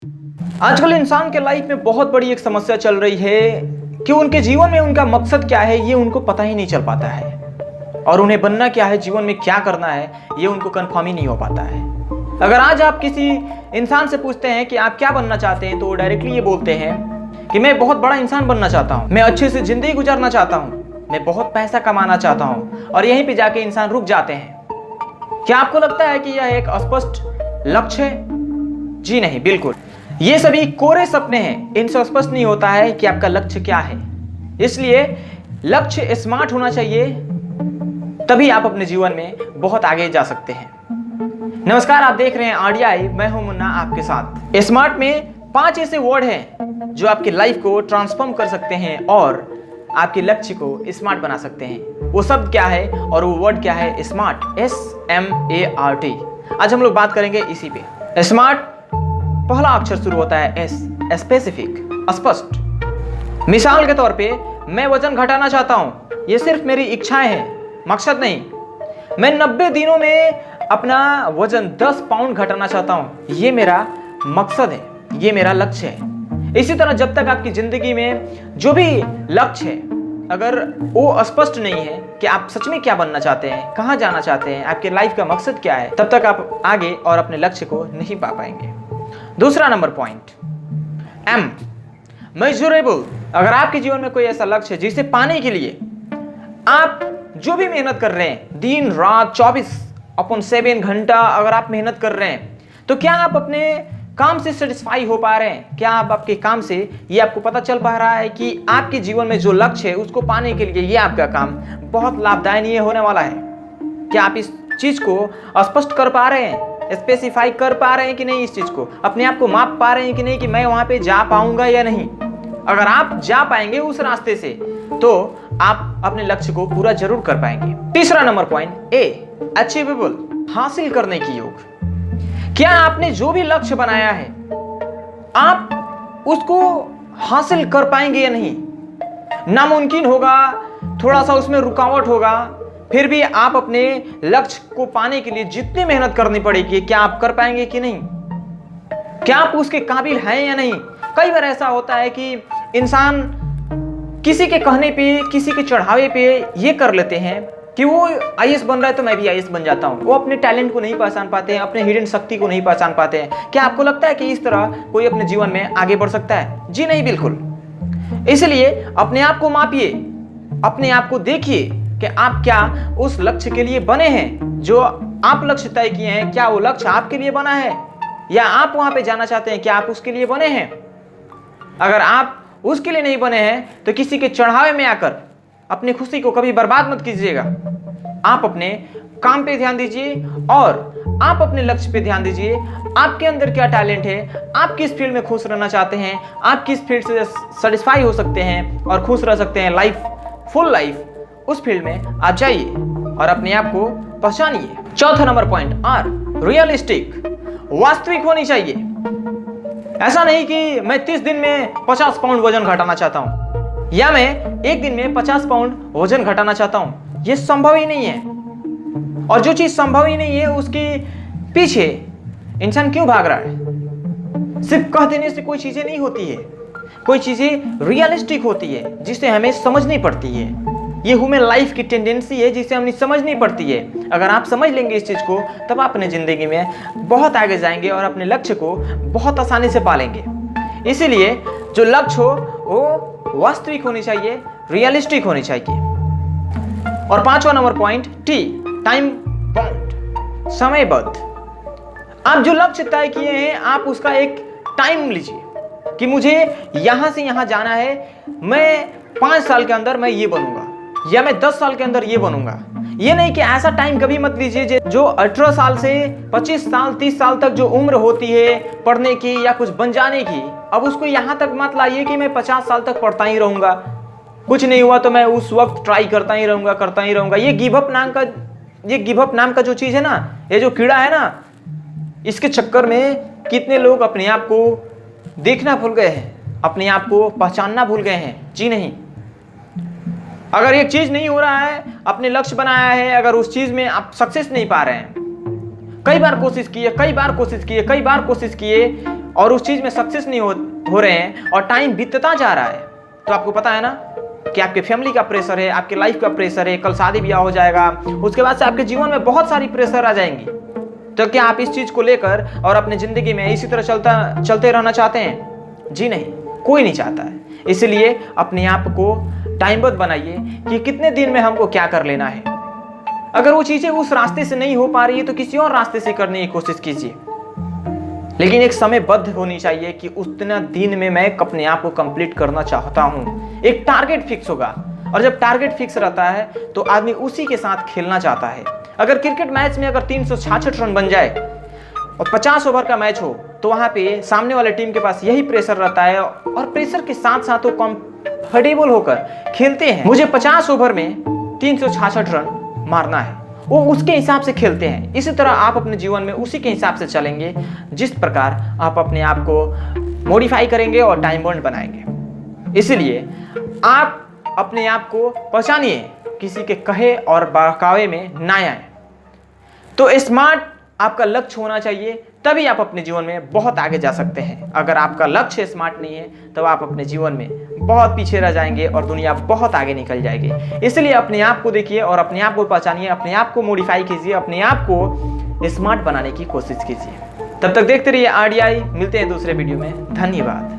आजकल इंसान के लाइफ में बहुत बड़ी एक समस्या चल रही है कि उनके जीवन में उनका मकसद क्या है ये उनको पता ही नहीं चल पाता है, और उन्हें बनना क्या है, जीवन में क्या करना है ये उनको कंफर्म ही नहीं हो पाता है। अगर आज आप किसी इंसान से पूछते हैं कि आप क्या बनना चाहते हैं, तो वो डायरेक्टली ये बोलते हैं कि मैं बहुत बड़ा इंसान बनना चाहता हूँ, मैं अच्छे से जिंदगी गुजारना चाहता हूँ, मैं बहुत पैसा कमाना चाहता हूँ, और यहीं पे जाके इंसान रुक जाते हैं। क्या आपको लगता है कि यह एक स्पष्ट लक्ष्य है? जी नहीं, बिल्कुल। ये सभी कोरे सपने हैं, इनसे स्पष्ट नहीं होता है कि आपका लक्ष्य क्या है। इसलिए लक्ष्य स्मार्ट होना चाहिए, तभी आप अपने जीवन में बहुत आगे जा सकते हैं। नमस्कार, आप देख रहे हैं RDI, मैं हूं मुन्ना आपके साथ। स्मार्ट में 5 ऐसे वर्ड हैं जो आपकी लाइफ को ट्रांसफॉर्म कर सकते हैं और आपके लक्ष्य को स्मार्ट बना सकते हैं। वो शब्द क्या है और वो वर्ड क्या है? Smart, SMART। आज हम लोग बात करेंगे इसी पे। स्मार्ट, पहला अक्षर शुरू होता है S, स्पेसिफिक, स्पष्ट। मिसाल के तौर पे मैं वजन घटाना चाहता हूं, ये सिर्फ मेरी इच्छाएं हैं, मकसद नहीं। मैं 90 दिनों में अपना वजन 10 पाउंड घटाना चाहता हूं, ये मेरा मकसद है, ये मेरा लक्ष्य है। इसी तरह जब तक आपकी जिंदगी में जो भी लक्ष्य है, अगर वो स्पष्ट नहीं है कि आप सच में क्या बनना चाहते हैं, कहां जाना चाहते हैं, आपके लाइफ का मकसद क्या है, तब तक आप आगे और अपने लक्ष्य को नहीं पा पाएंगे। दूसरा नंबर पॉइंट, M, मेजरेबल। अगर आपके जीवन में कोई ऐसा लक्ष्य है जिसे पाने के लिए आप जो भी मेहनत कर रहे हैं, दिन रात 24/7 घंटा अगर आप मेहनत कर रहे हैं, तो क्या आप अपने काम से सेटिस्फाई हो पा रहे हैं? क्या आप आपके काम से ये आपको पता चल पा रहा है कि आपके जीवन में जो लक्ष्य है उसको पाने के लिए ये आपका काम बहुत लाभदायक होने वाला है? क्या आप इस चीज को स्पष्ट कर पा रहे हैं, स्पेसिफाई कर पा रहे हैं कि नहीं? इस चीज को अपने आप को माप पा रहे हैं कि नहीं कि मैं वहां पे जा पाऊंगा या नहीं? अगर आप जा पाएंगे उस रास्ते से, तो आप अपने लक्ष्य को पूरा जरूर कर पाएंगे। तीसरा नंबर पॉइंट, A, अचीवेबल, हासिल करने की योग। क्या आपने जो भी लक्ष्य बनाया है आप उसको हासिल कर पाएंगे या नहीं? नामुमकिन होगा, थोड़ा सा उसमें रुकावट होगा, फिर भी आप अपने लक्ष्य को पाने के लिए जितनी मेहनत करनी पड़ेगी, क्या आप कर पाएंगे कि नहीं? क्या आप उसके काबिल हैं या नहीं? कई बार ऐसा होता है कि इंसान किसी के कहने पे, किसी के चढ़ावे पे ये कर लेते हैं कि वो IAS बन रहा है तो मैं भी IAS बन जाता हूं। वो अपने टैलेंट को नहीं पहचान पाते हैं, अपने हिडन शक्ति को नहीं पहचान पाते हैं। क्या आपको लगता है कि इस तरह कोई अपने जीवन में आगे बढ़ सकता है? जी नहीं, बिल्कुल। इसलिए अपने आप को मापिए, अपने आप को देखिए कि आप क्या उस लक्ष्य के लिए बने हैं जो आप लक्ष्य तय किए हैं। क्या वो लक्ष्य आपके लिए बना है, या आप वहां पे जाना चाहते हैं? क्या आप उसके लिए बने हैं? अगर आप उसके लिए नहीं बने हैं तो किसी के चढ़ावे में आकर अपनी खुशी को कभी बर्बाद मत कीजिएगा। आप अपने काम पे ध्यान दीजिए और आप अपने लक्ष्य पे ध्यान दीजिए। आपके अंदर क्या टैलेंट है, आप किस फील्ड में खुश रहना चाहते हैं, आप किस फील्ड से सेटिस्फाई हो सकते हैं और खुश रह सकते हैं, लाइफ, फुल लाइफ, उस फील्ड में आप जाइए और अपने आप को पहचानिए। चौथा नंबर पॉइंट, R, रियलिस्टिक, वास्तविक होनी चाहिए। ऐसा नहीं कि मैं 30 दिन में 50 पाउंड वजन घटाना चाहता हूं, या मैं एक दिन में 50 पाउंड वजन घटाना चाहता हूं। यह संभव ही नहीं है, और जो चीज संभव ही नहीं है उसके पीछे इंसान क्यों भाग रहा है? सिर्फ कह देने से कोई चीजें नहीं होती है, कोई चीजें रियलिस्टिक होती है जिसे हमें समझनी पड़ती है। ये ह्यूमन लाइफ की टेंडेंसी है जिसे हमें समझनी पड़ती है। अगर आप समझ लेंगे इस चीज को, तब आप अपने जिंदगी में बहुत आगे जाएंगे और अपने लक्ष्य को बहुत आसानी से पालेंगे। इसीलिए जो लक्ष्य हो वो वास्तविक होनी चाहिए, रियलिस्टिक होनी चाहिए। और 5वां number point, T, time bound, समयबद्ध। आप जो लक्ष्य तय किए हैं आप उसका एक टाइम लीजिए कि मुझे यहां से यहां जाना है, मैं 5 साल के अंदर मैं ये बनूंगा, या मैं 10 साल के अंदर ये बनूंगा। ये नहीं कि ऐसा टाइम कभी मत लीजिए जो 18 साल से 25 साल 30 साल तक जो उम्र होती है पढ़ने की या कुछ बन जाने की, अब उसको यहां तक मत लाइए कि मैं 50 साल तक पढ़ता ही रहूंगा, कुछ नहीं हुआ तो मैं उस वक्त ट्राई करता ही रहूंगा। ये गिव अप नाम का जो चीज है ना, ये जो कीड़ा है ना, इसके चक्कर में कितने लोग अपने आप को देखना भूल गए हैं, अपने आप को पहचानना भूल गए हैं। जी नहीं, अगर एक चीज नहीं हो रहा है, अपने लक्ष्य बनाया है, अगर उस चीज में आप सक्सेस नहीं पा रहे हैं, कई बार कोशिश किए, कई बार कोशिश किए, कई बार कोशिश किए और उस चीज़ में सक्सेस नहीं हो रहे हैं और टाइम बीतता जा रहा है, तो आपको पता है ना कि आपके फैमिली का प्रेशर है, आपके लाइफ का प्रेशर है, कल शादी ब्याह हो जाएगा, उसके बाद से आपके जीवन में बहुत सारी प्रेशर आ जाएंगी। तो क्या आप इस चीज़ को लेकर और अपने ज़िंदगी में इसी तरह चलते रहना चाहते हैं? जी नहीं, कोई नहीं चाहता है। इसलिए अपने आप को टाइमबद्ध बनाइए कि कितने दिन में हमको क्या कर लेना है। अगर वो चीज़ें उस रास्ते से नहीं हो पा रही है तो किसी और रास्ते से करने की कोशिश कीजिए, लेकिन एक समयबद्ध होनी चाहिए कि उतना दिन में मैं अपने आप को कंप्लीट करना चाहता हूँ। एक टारगेट फिक्स होगा, और जब टारगेट फिक्स रहता है तो आदमी उसी के साथ खेलना चाहता है। अगर क्रिकेट मैच में अगर 366 रन बन जाए और 50 ओवर का मैच हो तो वहाँ पे सामने वाले टीम के पास यही प्रेशर रहता है, और प्रेशर के साथ साथ वो कंफर्टेबल होकर खेलते हैं। मुझे 50 ओवर में 366 रन मारना है, वो उसके हिसाब से खेलते हैं। इसी तरह आप अपने जीवन में उसी के हिसाब से चलेंगे जिस प्रकार आप अपने आप को मॉडिफाई करेंगे और टाइम बाउंड बनाएंगे। इसलिए आप अपने आप को पहचानिए, किसी के कहे और बहकावे में ना आए। तो स्मार्ट आपका लक्ष्य होना चाहिए, तभी आप अपने जीवन में बहुत आगे जा सकते हैं। अगर आपका लक्ष्य स्मार्ट नहीं है तो आप अपने जीवन में बहुत पीछे रह जाएंगे और दुनिया बहुत आगे निकल जाएगी। इसलिए अपने आप को देखिए और अपने आप को पहचानिए, अपने आप को मॉडिफाई कीजिए, अपने आप को स्मार्ट बनाने की कोशिश कीजिए। तब तक देखते रहिए RDI। मिलते हैं दूसरे वीडियो में। धन्यवाद।